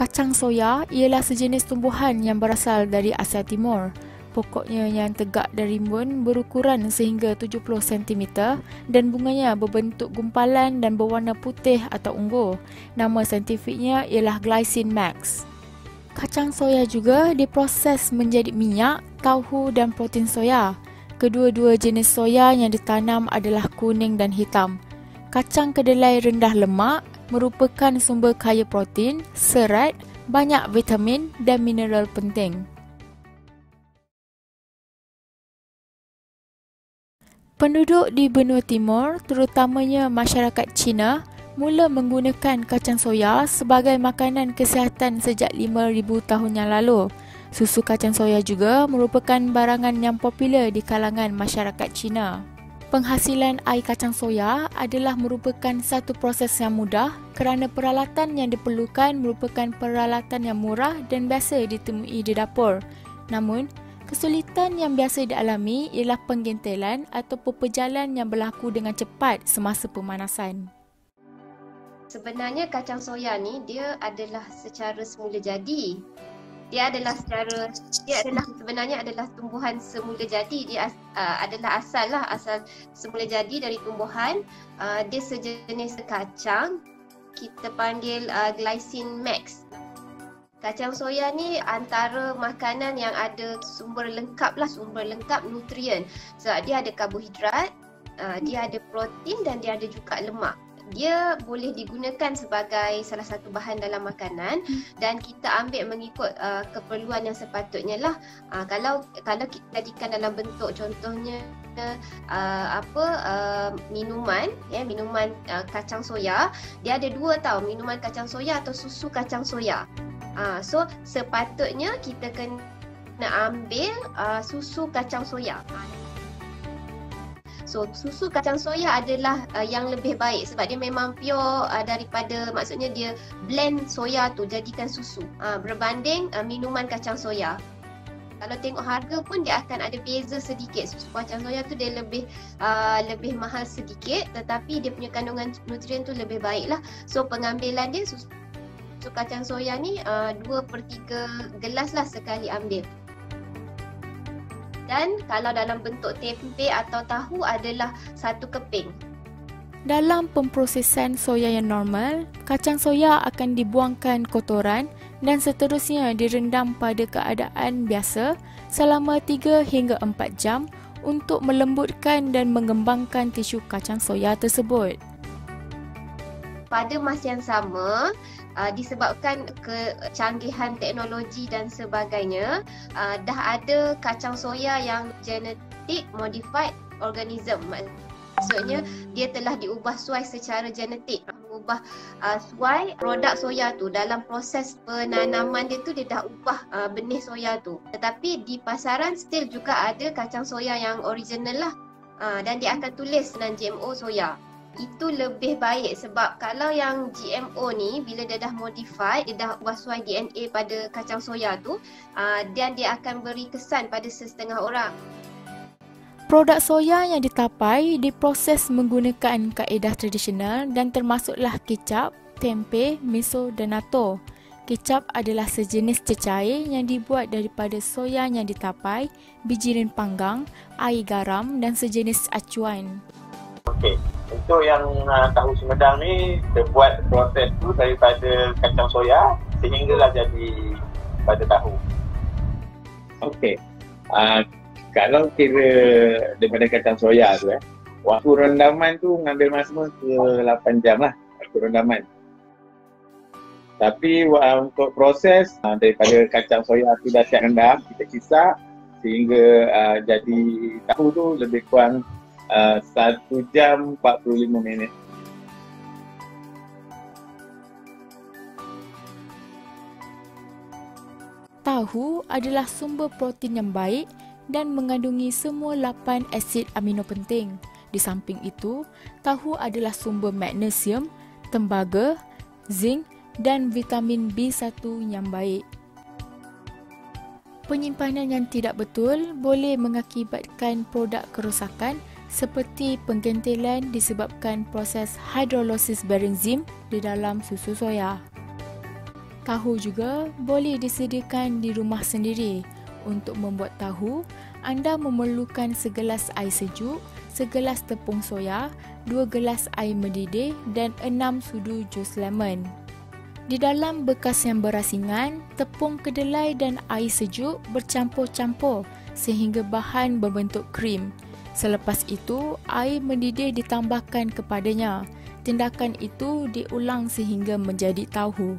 Kacang soya ialah sejenis tumbuhan yang berasal dari Asia Timur. Pokoknya yang tegak dan rimbun berukuran sehingga 70 cm dan bunganya berbentuk gumpalan dan berwarna putih atau ungu. Nama saintifiknya ialah Glycine max. Kacang soya juga diproses menjadi minyak, tahu dan protein soya. Kedua-dua jenis soya yang ditanam adalah kuning dan hitam. Kacang kedelai rendah lemak merupakan sumber kaya protein, serat, banyak vitamin dan mineral penting. Penduduk di benua timur, terutamanya masyarakat Cina, mula menggunakan kacang soya sebagai makanan kesihatan sejak 5,000 tahun yang lalu. Susu kacang soya juga merupakan barangan yang popular di kalangan masyarakat Cina. Penghasilan air kacang soya adalah merupakan satu proses yang mudah kerana peralatan yang diperlukan merupakan peralatan yang murah dan biasa ditemui di dapur. Namun, kesulitan yang biasa dialami ialah penggentelan atau pepejalan yang berlaku dengan cepat semasa pemanasan. Sebenarnya kacang soya ni dia adalah secara semula jadi. Dia adalah sebenarnya adalah tumbuhan semula jadi. Dia adalah asal semula jadi dari tumbuhan. Dia sejenis kacang, kita panggil Glycine max. Kacang soya ni antara makanan yang ada sumber lengkap nutrien. Sebab dia ada karbohidrat, dia ada protein dan dia ada juga lemak. Dia boleh digunakan sebagai salah satu bahan dalam makanan dan kita ambil mengikut keperluan yang sepatutnya lah. Kalau kita jadikan dalam bentuk contohnya minuman kacang soya, dia ada dua tau, minuman kacang soya atau susu kacang soya. So sepatutnya kita kena ambil susu kacang soya. So susu kacang soya adalah yang lebih baik sebab dia memang pure daripada, maksudnya dia blend soya tu jadikan susu berbanding minuman kacang soya. Kalau tengok harga pun dia akan ada beza sedikit. Susu kacang soya tu dia lebih mahal sedikit tetapi dia punya kandungan nutrien tu lebih baik lah. So pengambilan dia susu kacang soya ni 2/3 gelas lah sekali ambil. Dan kalau dalam bentuk tempe atau tahu adalah 1 keping. Dalam pemprosesan soya yang normal, kacang soya akan dibuangkan kotoran dan seterusnya direndam pada keadaan biasa selama 3 hingga 4 jam untuk melembutkan dan mengembangkan tisu kacang soya tersebut. Pada masa yang sama, disebabkan kecanggihan teknologi dan sebagainya, dah ada kacang soya yang genetic modified organism. Maksudnya dia telah diubah suai secara genetik, mengubah suai produk soya tu. Dalam proses penanaman dia tu dia dah ubah benih soya tu. Tetapi di pasaran still juga ada kacang soya yang original lah, dan dia akan tulis non-GMO soya. Itu lebih baik sebab kalau yang GMO ni bila dia dah modified, dia dah ubah suai DNA pada kacang soya tu, dan dia akan beri kesan pada setengah orang. Produk soya yang ditapai diproses menggunakan kaedah tradisional dan termasuklah kicap, tempe, miso dan natto. Kicap adalah sejenis cecair yang dibuat daripada soya yang ditapai, biji panggang, air garam dan sejenis acuan. Okey, untuk yang tahu Sumedang ni, dia buat proses tu daripada kacang soya sehinggalah jadi pada tahu. Okey, kalau kira daripada kacang soya tu waktu rendaman tu mengambil masa ke 8 jam lah waktu rendaman. Tapi untuk proses daripada kacang soya tu dah siap rendam, kita kisar sehingga jadi tahu tu lebih kurang 1 jam 45 minit. Tahu adalah sumber protein yang baik dan mengandungi semua 8 asid amino penting. Di samping itu, tahu adalah sumber magnesium, tembaga, zinc dan vitamin B1 yang baik. Penyimpanan yang tidak betul boleh mengakibatkan produk kerosakan seperti penggentelan disebabkan proses hidrolisis berenzim di dalam susu soya. Tahu juga boleh disediakan di rumah sendiri. Untuk membuat tahu, anda memerlukan segelas air sejuk, segelas tepung soya, 2 gelas air mendidih dan 6 sudu jus lemon. Di dalam bekas yang berasingan, tepung kedelai dan air sejuk bercampur-campur sehingga bahan berbentuk krim. Selepas itu, air mendidih ditambahkan kepadanya. Tindakan itu diulang sehingga menjadi tahu.